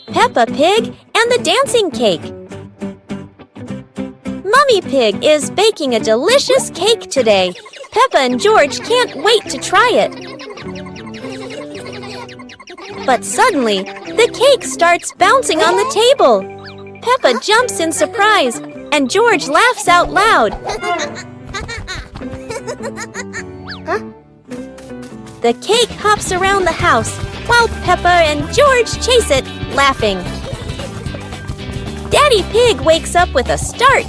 Peppa Pig and the dancing cake. Mummy Pig is baking a delicious cake today. Peppa and George can't wait to try it. But suddenly, the cake starts bouncing on the table. Peppa jumps in surprise, and George laughs out loud. The cake hops around the house, while Peppa and George chase it, laughing. Daddy Pig wakes up with a start,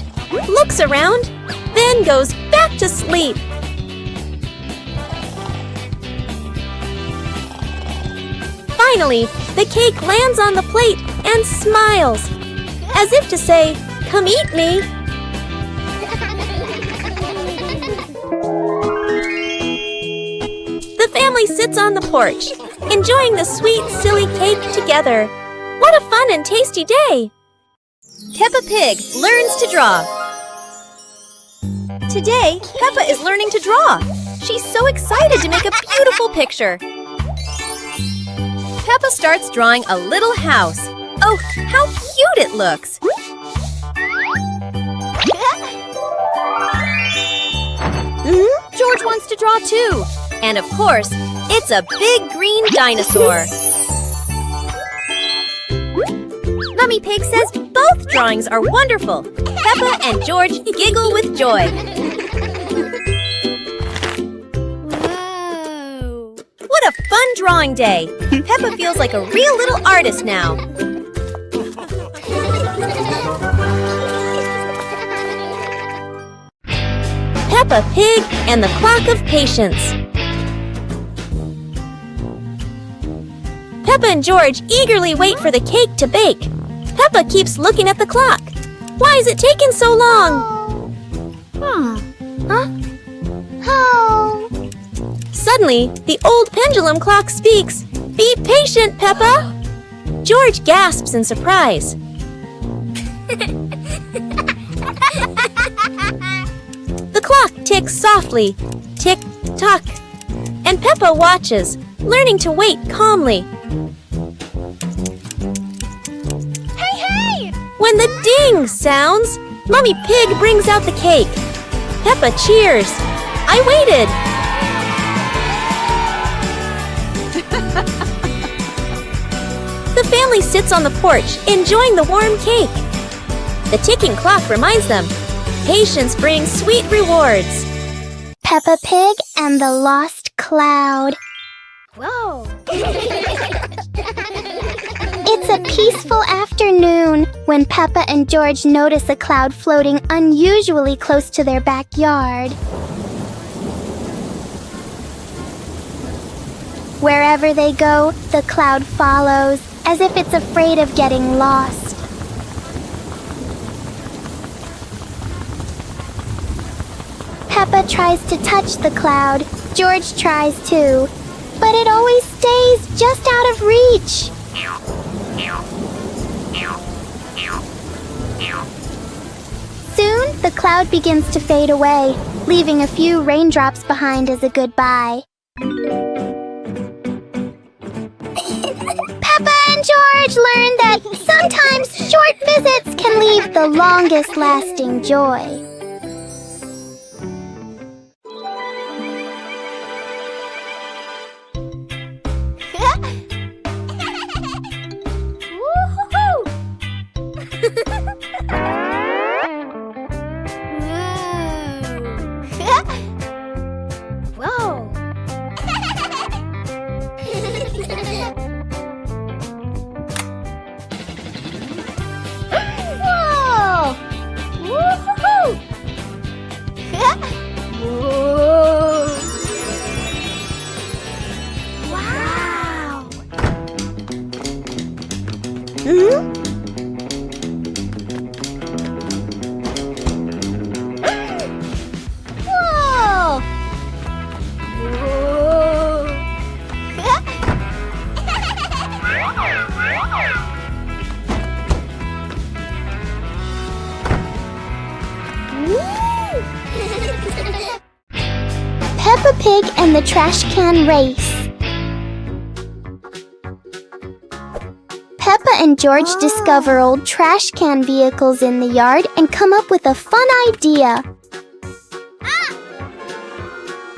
looks around, then goes back to sleep. Finally, the cake lands on the plate and smiles, as if to say, "Come eat me." The family sits on the porch, enjoying the sweet, silly cake together. What a fun and tasty day! Peppa Pig learns to draw. Today, Peppa is learning to draw. She's so excited to make a beautiful picture. Peppa starts drawing a little house. Oh, how cute it looks! George wants to draw too. And of course, it's a big green dinosaur. Mummy Pig says both drawings are wonderful. Peppa and George giggle with joy. Whoa! What a fun drawing day! Peppa feels like a real little artist now. Peppa Pig and the Clock of Patience. Peppa and George eagerly wait for the cake to bake. Peppa keeps looking at the clock. Why is it taking so long? Oh! Suddenly, the old pendulum clock speaks. Be patient, Peppa! George gasps in surprise. The clock ticks softly, tick-tock, and Peppa watches, learning to wait calmly. Hey! When the ding sounds, Mummy Pig brings out the cake. Peppa cheers. I waited. The family sits on the porch, enjoying the warm cake. The ticking clock reminds them, patience brings sweet rewards. Peppa Pig and the Lost Cloud. Whoa! It's a peaceful afternoon when Peppa and George notice a cloud floating unusually close to their backyard. Wherever they go, the cloud follows, as if it's afraid of getting lost. Peppa tries to touch the cloud. George tries too, but it always stays just out of reach. Soon, the cloud begins to fade away, leaving a few raindrops behind as a goodbye. Peppa and George learn that sometimes short visits can leave the longest-lasting joy. Whoa! Wow! Whoa! Peppa Pig and the Trash Can Race. Peppa and George discover old trash can vehicles in the yard and come up with a fun idea.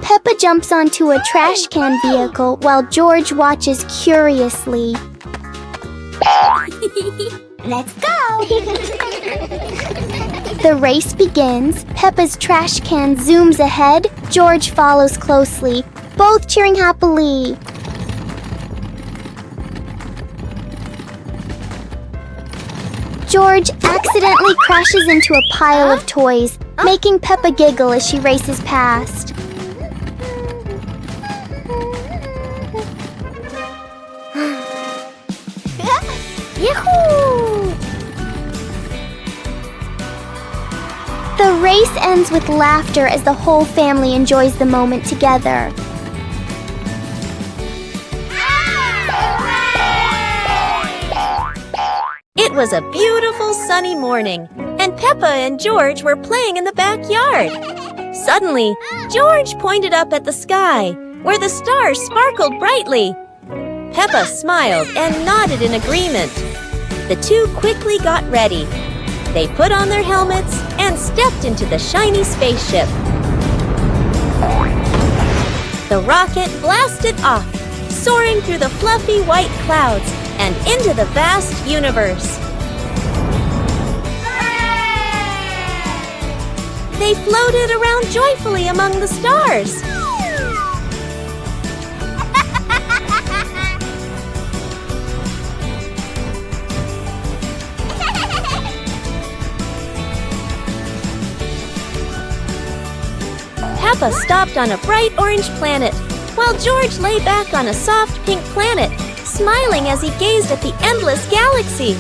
Peppa jumps onto a trash can vehicle while George watches curiously. Let's go! The race begins. Peppa's trash can zooms ahead. George follows closely, both cheering happily. George accidentally crashes into a pile of toys, making Peppa giggle as she races past. Yahoo! The race ends with laughter as the whole family enjoys the moment together. It was a beautiful sunny morning, and Peppa and George were playing in the backyard. Suddenly, George pointed up at the sky, where the stars sparkled brightly. Peppa smiled and nodded in agreement. The two quickly got ready. They put on their helmets and stepped into the shiny spaceship. The rocket blasted off, soaring through the fluffy white clouds and into the vast universe. They floated around joyfully among the stars. Peppa stopped on a bright orange planet, while George lay back on a soft pink planet, smiling as he gazed at the endless galaxy.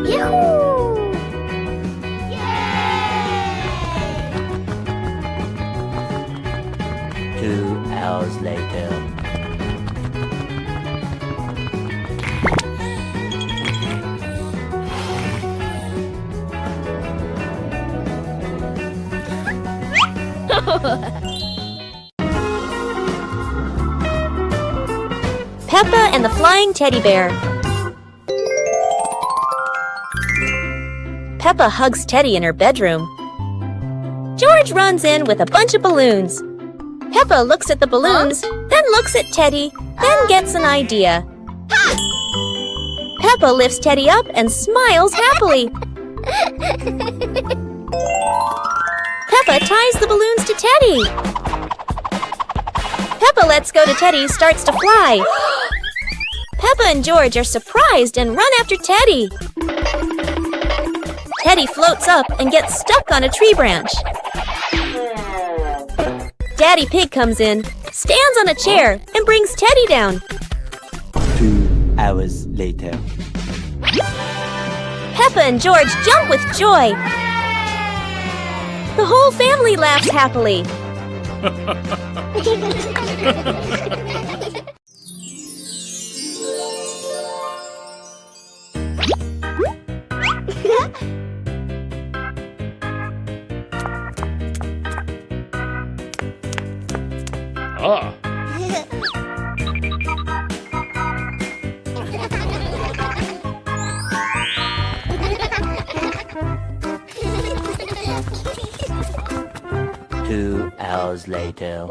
Yahoo! 2 hours later. Peppa and the Flying Teddy Bear. Peppa hugs Teddy in her bedroom. George runs in with a bunch of balloons. Peppa looks at the balloons, then looks at Teddy, then gets an idea. Peppa lifts Teddy up and smiles happily. Peppa ties the balloons to Teddy. Peppa lets go to Teddy, starts to fly. Peppa and George are surprised and run after Teddy. Teddy floats up and gets stuck on a tree branch. Daddy Pig comes in, stands on a chair, and brings Teddy down. 2 hours later. Peppa and George jump with joy. The whole family laughs happily. Ah. 2 hours later.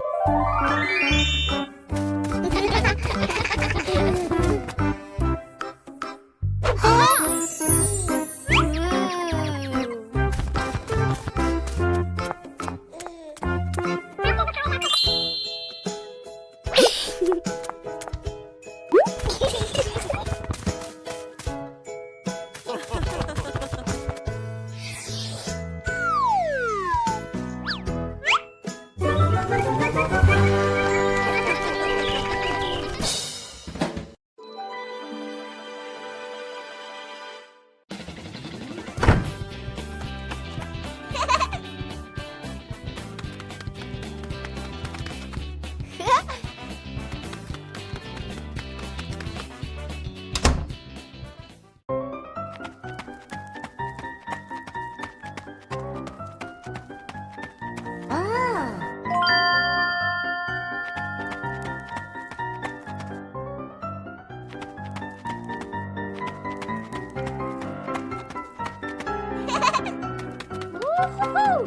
Whoa!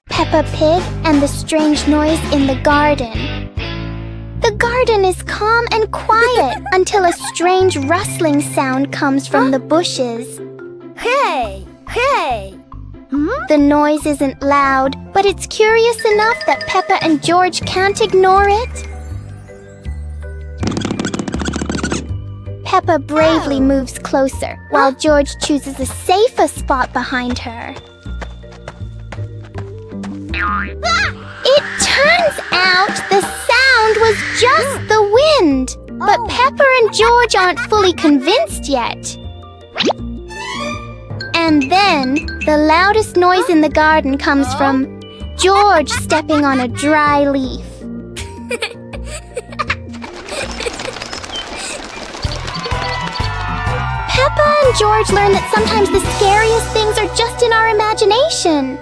Peppa Pig and the strange noise in the garden. The garden is calm and quiet until a strange rustling sound comes from the bushes. Hey! Hey! The noise isn't loud, but it's curious enough that Peppa and George can't ignore it. Peppa bravely moves closer, while George chooses a safer spot behind her. It turns out the sound was just the wind, but Peppa and George aren't fully convinced yet. And then, the loudest noise in the garden comes from George stepping on a dry leaf. Peppa and George learn that sometimes the scariest things are just in our imagination.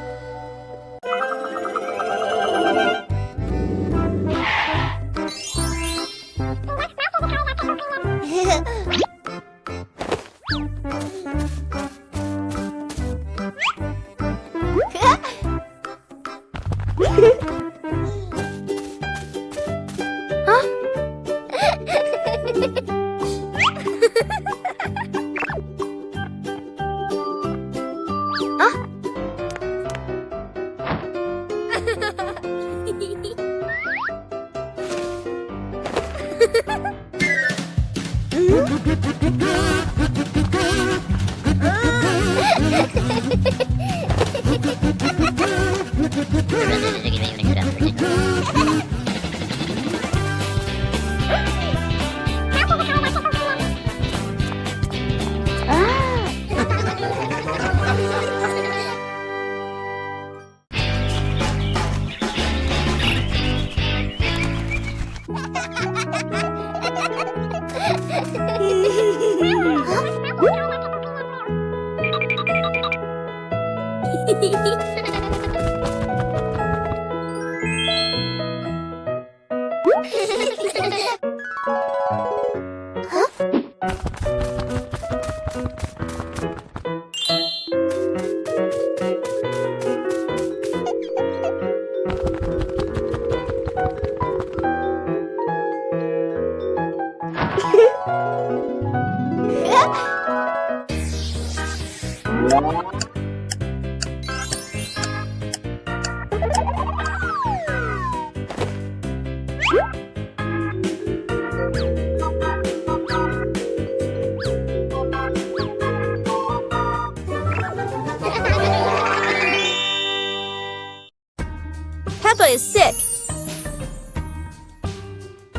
Peppa is sick.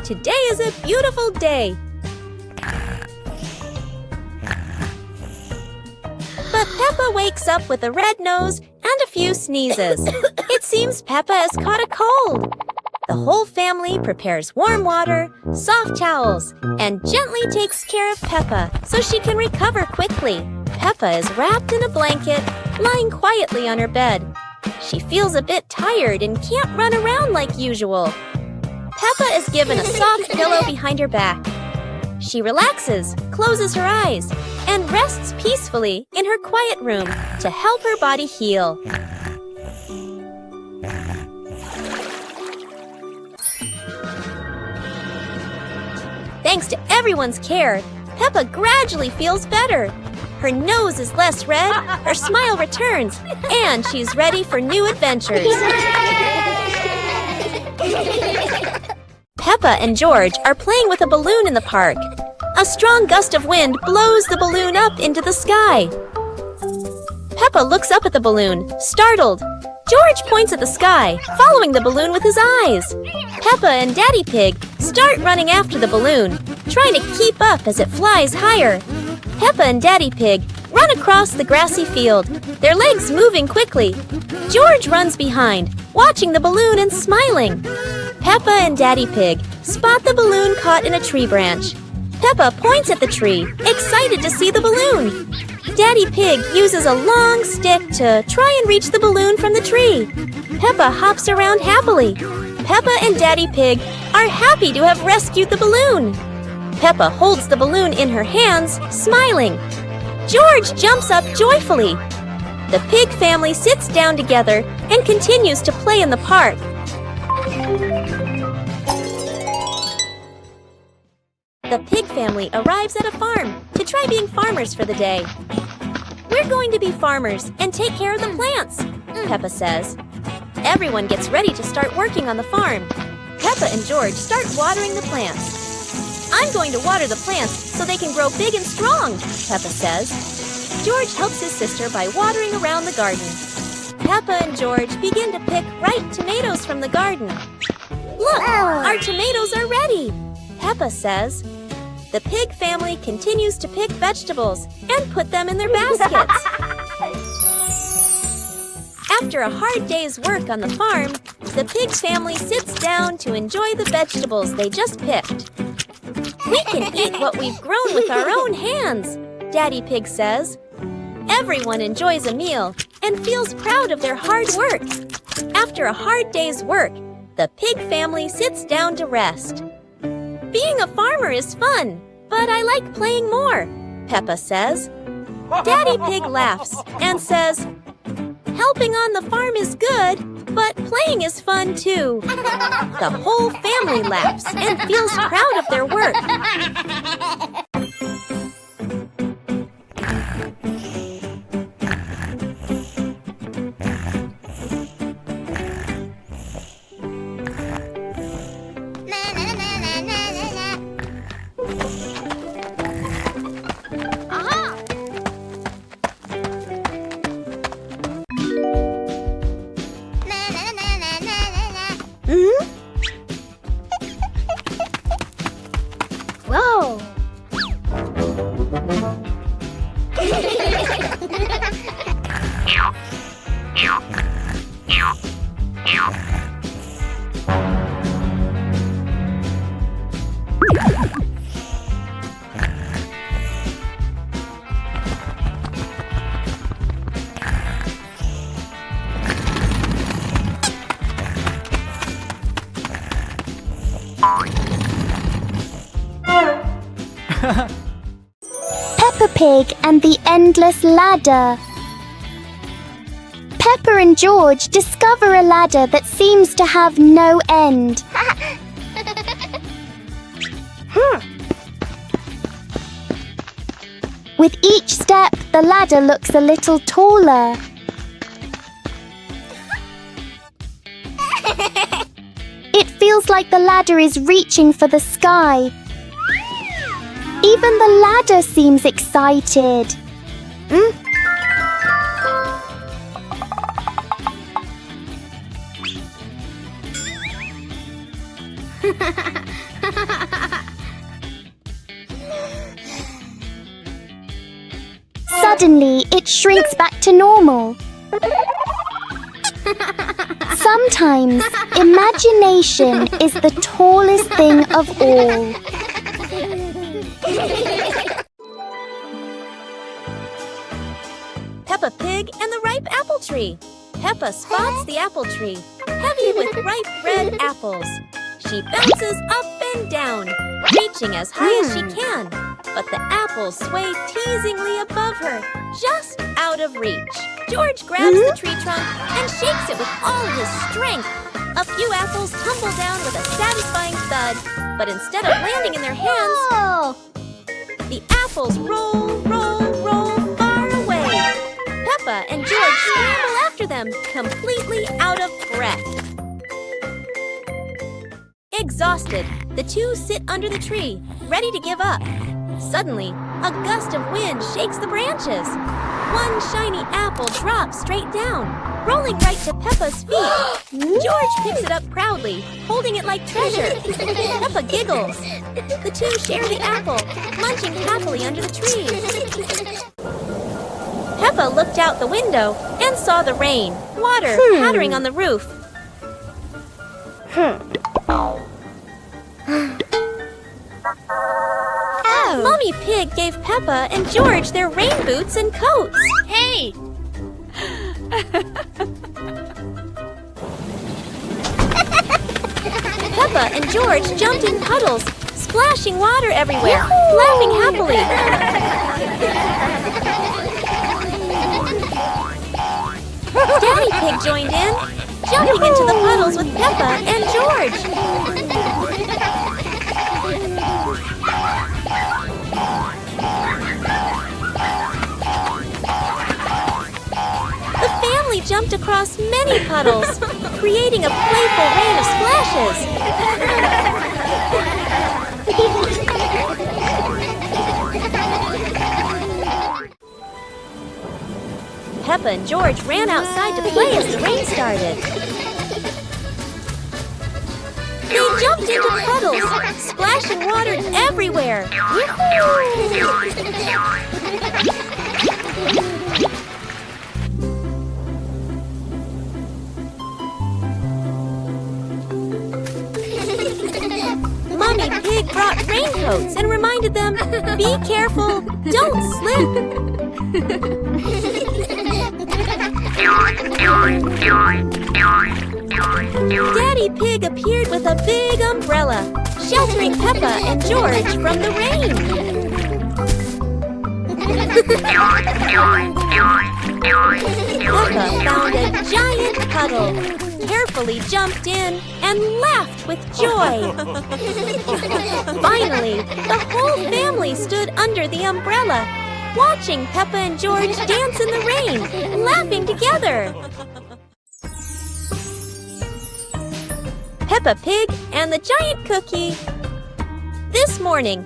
Today is a beautiful day. But Peppa wakes up with a red nose and a few sneezes. It seems Peppa has caught a cold. The whole family prepares warm water, soft towels, and gently takes care of Peppa so she can recover quickly. Peppa is wrapped in a blanket, lying quietly on her bed. She feels a bit tired and can't run around like usual. Peppa is given a soft pillow behind her back. She relaxes, closes her eyes, and rests peacefully in her quiet room to help her body heal. Thanks to everyone's care, Peppa gradually feels better. Her nose is less red, her smile returns, and she's ready for new adventures. Peppa and George are playing with a balloon in the park. A strong gust of wind blows the balloon up into the sky. Peppa looks up at the balloon, startled. George points at the sky, following the balloon with his eyes. Peppa and Daddy Pig start running after the balloon, trying to keep up as it flies higher. Peppa and Daddy Pig run across the grassy field, their legs moving quickly. George runs behind, watching the balloon and smiling. Peppa and Daddy Pig spot the balloon caught in a tree branch. Peppa points at the tree, excited to see the balloon. Daddy Pig uses a long stick to try and reach the balloon from the tree. Peppa hops around happily. Peppa and Daddy Pig are happy to have rescued the balloon. Peppa holds the balloon in her hands, smiling. George jumps up joyfully. The pig family sits down together and continues to play in the park. The pig family arrives at a farm to try being farmers for the day. We're going to be farmers and take care of the plants, Peppa says. Everyone gets ready to start working on the farm. Peppa and George start watering the plants. I'm going to water the plants so they can grow big and strong, Peppa says. George helps his sister by watering around the garden. Peppa and George begin to pick ripe tomatoes from the garden. Look, our tomatoes are ready, Peppa says. The pig family continues to pick vegetables and put them in their baskets. After a hard day's work on the farm, the pig family sits down to enjoy the vegetables they just picked. We can eat what we've grown with our own hands, Daddy Pig says. Everyone enjoys a meal and feels proud of their hard work. After a hard day's work, the pig family sits down to rest. Being a farmer is fun, but I like playing more, Peppa says. Daddy Pig laughs and says, helping on the farm is good, but playing is fun too. The whole family laughs and feels proud of their work. Whoa! Peppa Pig and the Endless Ladder. Peppa and George discover a ladder that seems to have no end. With each step, the ladder looks a little taller. It feels like the ladder is reaching for the sky. Even the ladder seems excited. Suddenly, it shrinks back to normal. Sometimes, imagination is the tallest thing of all. Peppa Pig and the ripe apple tree. Peppa spots the apple tree, heavy with ripe red apples. She bounces up and down, reaching as high as she can. But the apples sway teasingly above her, just out of reach. George grabs the tree trunk and shakes it with all his strength. A few apples tumble down with a satisfying thud, but instead of landing in their hands, the apples roll, roll, roll far away. Peppa and George scramble after them, completely out of breath. Exhausted, the two sit under the tree, ready to give up. Suddenly, a gust of wind shakes the branches. One shiny apple drops straight down, rolling right to Peppa's feet. George picks it up proudly, holding it like treasure. Peppa giggles. The two share the apple, munching happily under the tree. Peppa looked out the window and saw the rain, water pattering on the roof. Mommy Pig gave Peppa and George their rain boots and coats. Hey! Peppa and George jumped in puddles, splashing water everywhere, laughing happily. Daddy Pig joined in, jumping into the puddles with Peppa and George. The family jumped across many puddles, creating a playful rain of splashes. Peppa and George ran outside to play as the rain started. They jumped into puddles, splashing water everywhere. Mommy Pig brought raincoats and reminded them, be careful, don't slip. Daddy Pig appeared with a big umbrella, sheltering Peppa and George from the rain. Peppa found a giant puddle, carefully jumped in, and laughed with joy. Finally, the whole family stood under the umbrella, watching Peppa and George dance in the rain, laughing together. Peppa Pig and the Giant Cookie. This morning.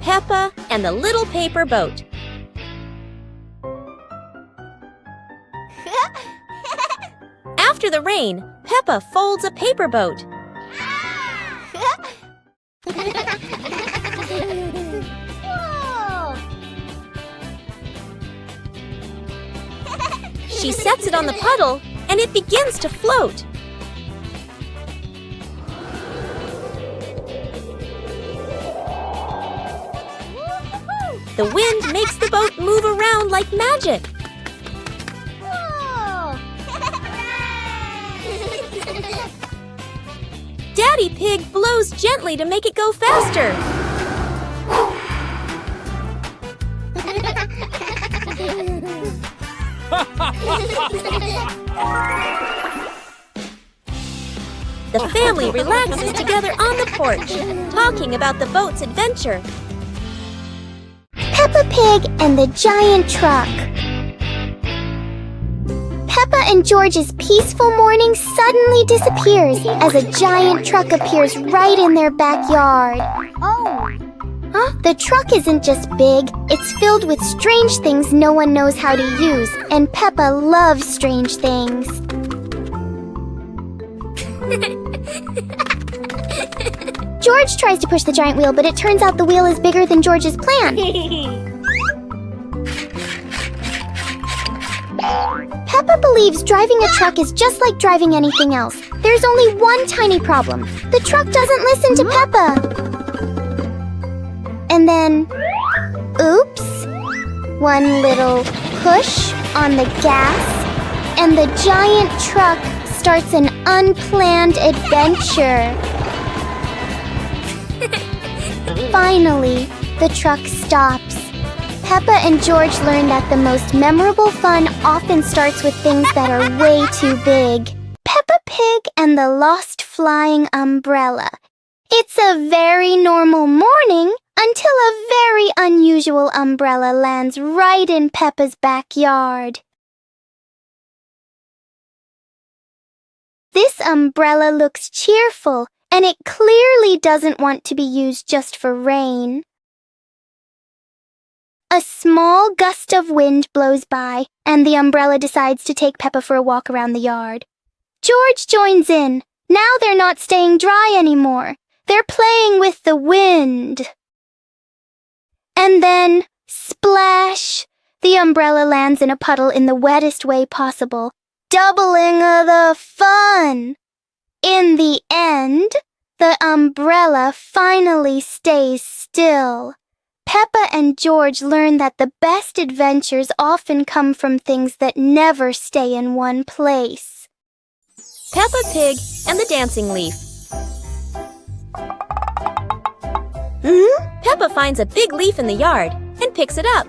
Peppa and the Little Paper Boat. After the rain, Peppa folds a paper boat. She sets it on the puddle, and it begins to float. The wind makes the boat move around like magic. Daddy Pig blows gently to make it go faster. The family relaxes together on the porch, talking about the boat's adventure. Peppa Pig and the Giant Truck. Peppa Peppa and George's peaceful morning suddenly disappears as a giant truck appears right in their backyard. Oh. Huh? The truck isn't just big, it's filled with strange things no one knows how to use, and Peppa loves strange things. George tries to push the giant wheel, but it turns out the wheel is bigger than George's plan. Peppa believes driving a truck is just like driving anything else. There's only one tiny problem. The truck doesn't listen to Peppa. And then, oops, one little push on the gas, and the giant truck starts an unplanned adventure. Finally, the truck stops. Peppa and George learn that the most memorable fun often starts with things that are way too big. Peppa Pig and the Lost Flying Umbrella. It's a very normal morning until a very unusual umbrella lands right in Peppa's backyard. This umbrella looks cheerful, and it clearly doesn't want to be used just for rain. A small gust of wind blows by, and the umbrella decides to take Peppa for a walk around the yard. George joins in. Now they're not staying dry anymore. They're playing with the wind. And then, splash! The umbrella lands in a puddle in the wettest way possible, doubling the fun. In the end, the umbrella finally stays still. Peppa and George learn that the best adventures often come from things that never stay in one place. Peppa Pig and the Dancing Leaf. Peppa finds a big leaf in the yard and picks it up.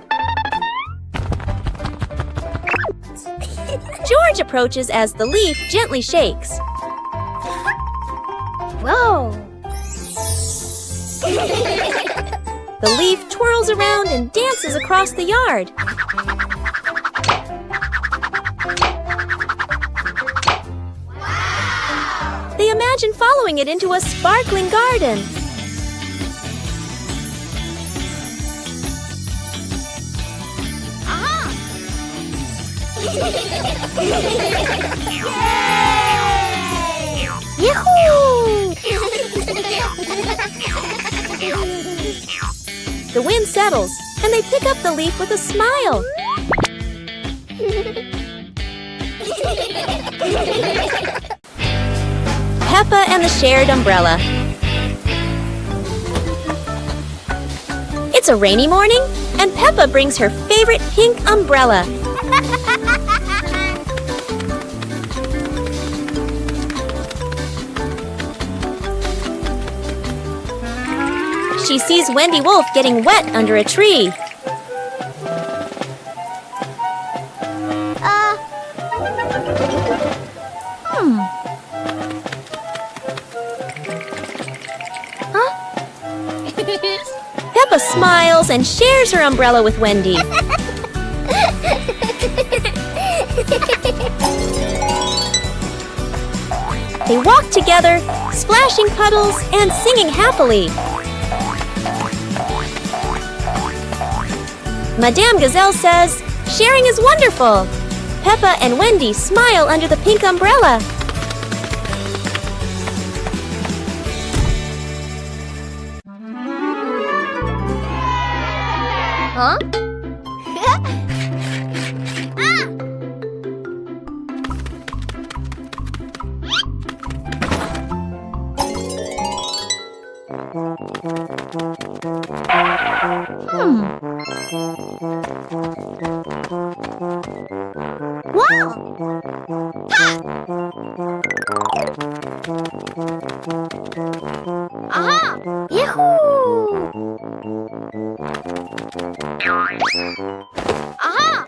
George approaches as the leaf gently shakes. Whoa. The leaf twirls around and dances across the yard. Wow! They imagine following it into a sparkling garden. Yahoo! The wind settles, and they pick up the leaf with a smile. Peppa and the Shared Umbrella. It's a rainy morning, and Peppa brings her favorite pink umbrella. She sees Wendy Wolf getting wet under a tree. Peppa smiles and shares her umbrella with Wendy. They walk together, splashing puddles and singing happily. Madame Gazelle says, "Sharing is wonderful." Peppa and Wendy smile under the pink umbrella. Huh? Aha! Yahoo! Aha!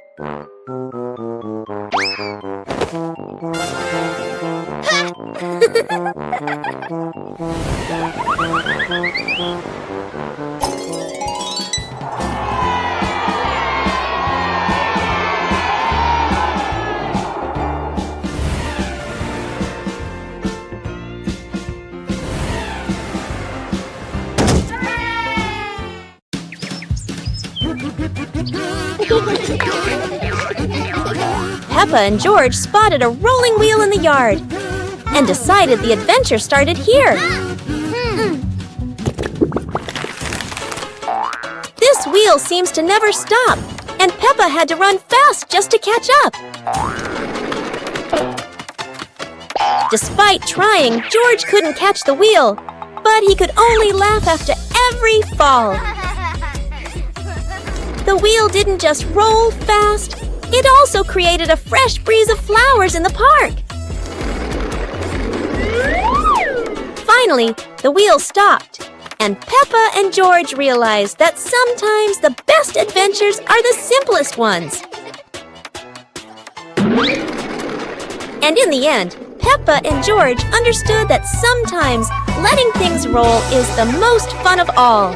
Peppa and George spotted a rolling wheel in the yard and decided the adventure started here. This wheel seems to never stop, and Peppa had to run fast just to catch up. Despite trying, George couldn't catch the wheel, but he could only laugh after every fall. The wheel didn't just roll fast, it also created a fresh breeze of flowers in the park. Finally, the wheel stopped, and Peppa and George realized that sometimes the best adventures are the simplest ones. And in the end, Peppa and George understood that sometimes letting things roll is the most fun of all.